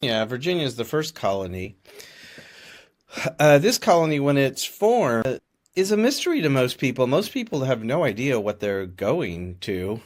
Yeah, Virginia is the first colony. This colony, when it's formed, is a mystery to most people. Most people have no idea what they're going to,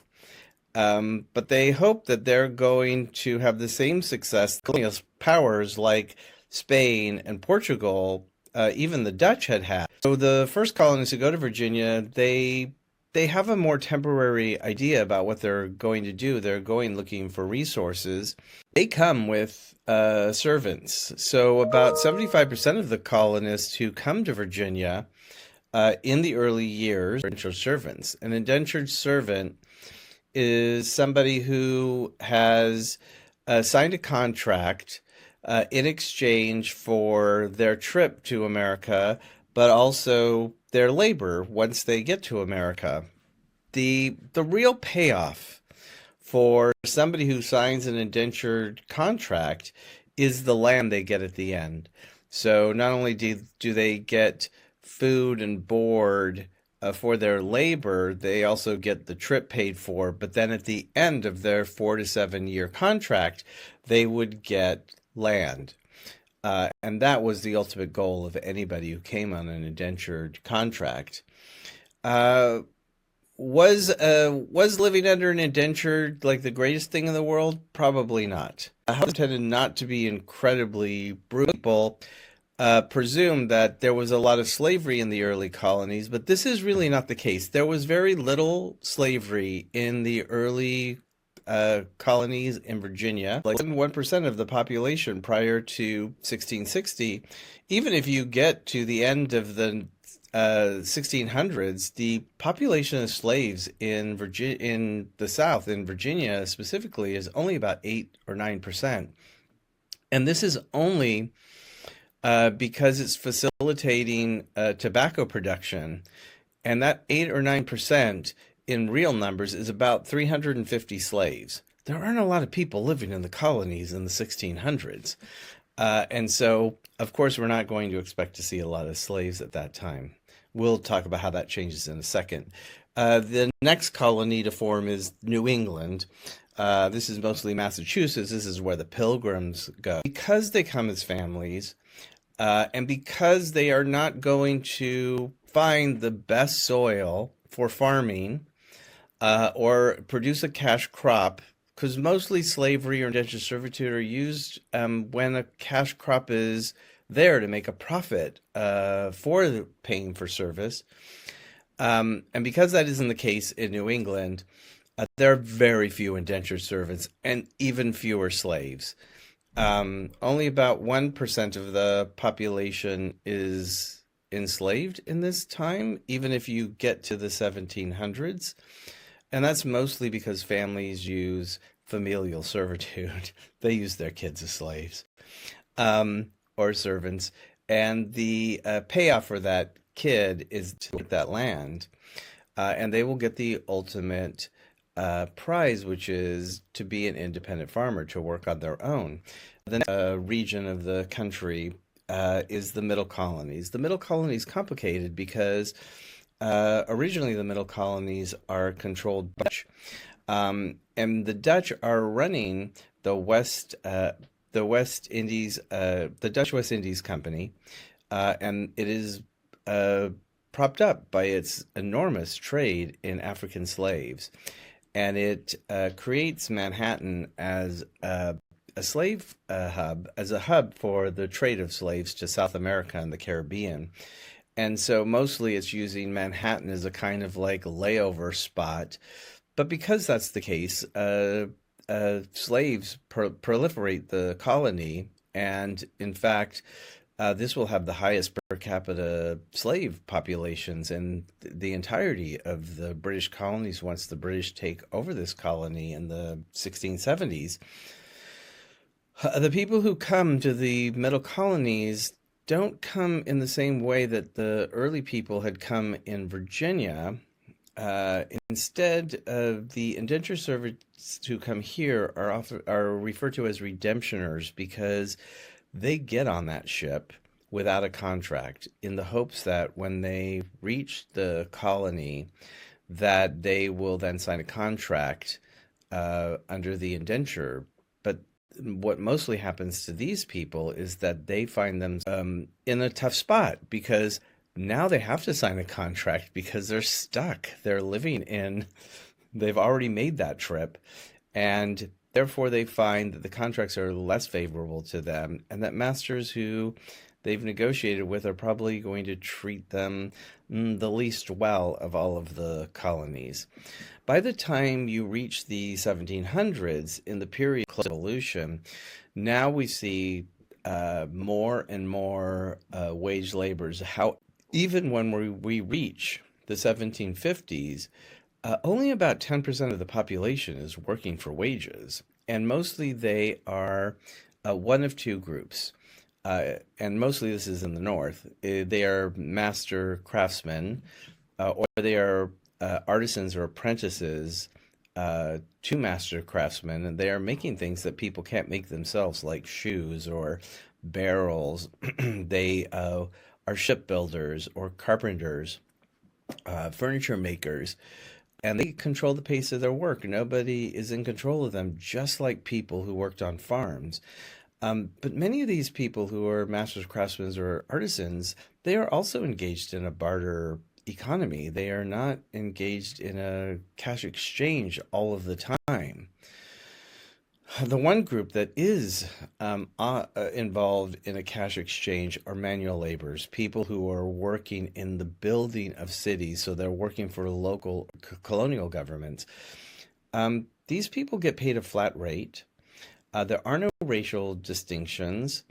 but they hope that they're going to have the same success colonial powers like Spain and Portugal, even the Dutch had had. So the first colonists who go to Virginia, they have a more temporary idea about what they're going to do. They're going looking for resources. They come with servants. So about 75% of the colonists who come to Virginia in the early years are indentured servants. An indentured servant is somebody who has signed a contract in exchange for their trip to America, but also their labor once they get to America. The real payoff for somebody who signs an indentured contract is the land they get at the end. So not only do they get food and board for their labor, they also get the trip paid for. But then at the end of their 4 to 7 year contract, they would get land. And that was the ultimate goal of anybody who came on an indentured contract. Uh, was living under an indenture like the greatest thing in the world? Probably not. How tended not to be incredibly brutal. Presumed that there was a lot of slavery in the early colonies, but this is really not the case. There was very little slavery in the early colonies in Virginia, like 1% of the population prior to 1660. Even if you get to the end of the 1600s, the population of slaves in in the South, in Virginia specifically, is only about 8 or 9%. And this is only because it's facilitating tobacco production. And that 8 or 9% in real numbers is about 350 slaves. There aren't a lot of people living in the colonies in the 1600s. And so, of course, we're not going to expect to see a lot of slaves at that time. We'll talk about how that changes in a second. The next colony to form is New England. This is mostly Massachusetts. This is where the Pilgrims go. Because they come as families, and because they are not going to find the best soil for farming or produce a cash crop, because mostly slavery or indentured servitude are used when a cash crop is there to make a profit for paying for service. And because that isn't the case in New England, there are very few indentured servants and even fewer slaves. Only about 1% of the population is enslaved in this time, even if you get to the 1700s. And that's mostly because families use familial servitude. They use their kids as slaves or servants. And the payoff for that kid is to get that land. And they will get the ultimate prize, which is to be an independent farmer, to work on their own. The next region of the country is the middle colonies. The middle colonies complicated because originally the middle colonies are controlled by Dutch, and the Dutch are running the West Indies, the Dutch West Indies Company, and it is uh, propped up by its enormous trade in African slaves, and it creates Manhattan as a slave hub, as a hub for the trade of slaves to South America and the Caribbean. And so mostly it's using Manhattan as a kind of like layover spot. But because that's the case, slaves proliferate the colony. And in fact, this will have the highest per capita slave populations in the entirety of the British colonies once the British take over this colony in the 1670s. The people who come to the middle colonies don't come in the same way that the early people had come in Virginia. Instead, the indentured servants who come here are referred to as redemptioners because they get on that ship without a contract in the hopes that when they reach the colony, that they will then sign a contract under the indenture. But what mostly happens to these people is that they find them in a tough spot because now they have to sign a contract because they're stuck. They've already made that trip, and therefore they find that the contracts are less favorable to them, and that masters who they've negotiated with are probably going to treat them the least well of all of the colonies. By the time you reach the 1700s, in the period of evolution, now we see more and more wage laborers. How even when we reach the 1750s, only about 10% of the population is working for wages, and mostly they are one of two groups. And mostly this is in the north. They are master craftsmen, or they are artisans or apprentices to master craftsmen, and they are making things that people can't make themselves, like shoes or barrels. They are shipbuilders or carpenters, furniture makers, and they control the pace of their work. Nobody is in control of them, just like people who worked on farms. But many of these people who are masters, craftsmen, or artisans, they are also engaged in a barter economy. They are not engaged in a cash exchange all of the time. The one group that is involved in a cash exchange are manual laborers, people who are working in the building of cities. So they're working for local colonial governments. These people get paid a flat rate. There are no racial distinctions.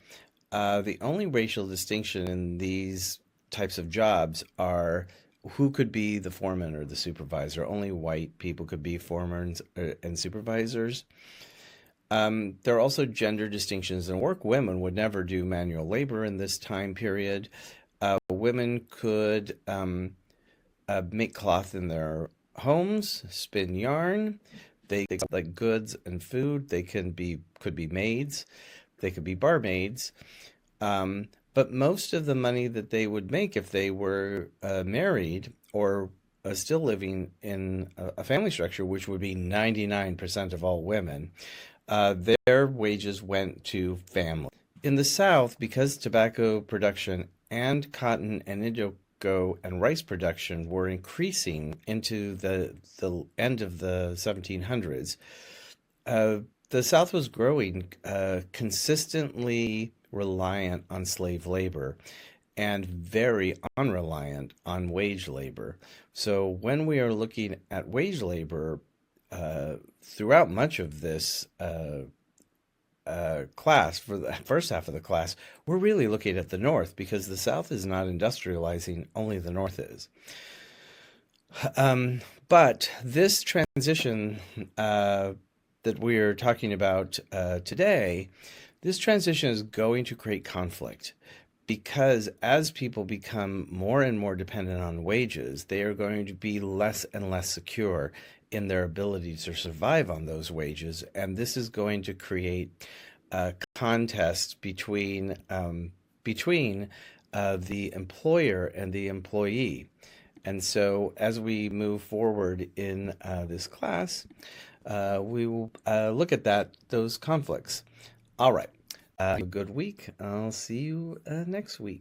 The only racial distinction in these types of jobs are who could be the foreman or the supervisor. Only white people could be foremen and supervisors. There are also gender distinctions in work. Women would never do manual labor in this time period. Women could make cloth in their homes, spin yarn. They like goods and food. They could be maids. They could be barmaids. But most of the money that they would make if they were married or still living in a family structure, which would be 99% of all women, their wages went to family. In the South, because tobacco production and cotton and indigo and rice production were increasing into the end of the 1700s, the South was growing consistently reliant on slave labor and very unreliant on wage labor. So when we are looking at wage labor throughout much of this class, for the first half of the class, we're really looking at the North because the South is not industrializing, only the North is. But this transition that we're talking about today, this transition is going to create conflict because as people become more and more dependent on wages, they are going to be less and less secure in their ability to survive on those wages. And this is going to create a contest between the employer and the employee. And so as we move forward in this class, we will look at those conflicts. All right. Have a good week. I'll see you next week.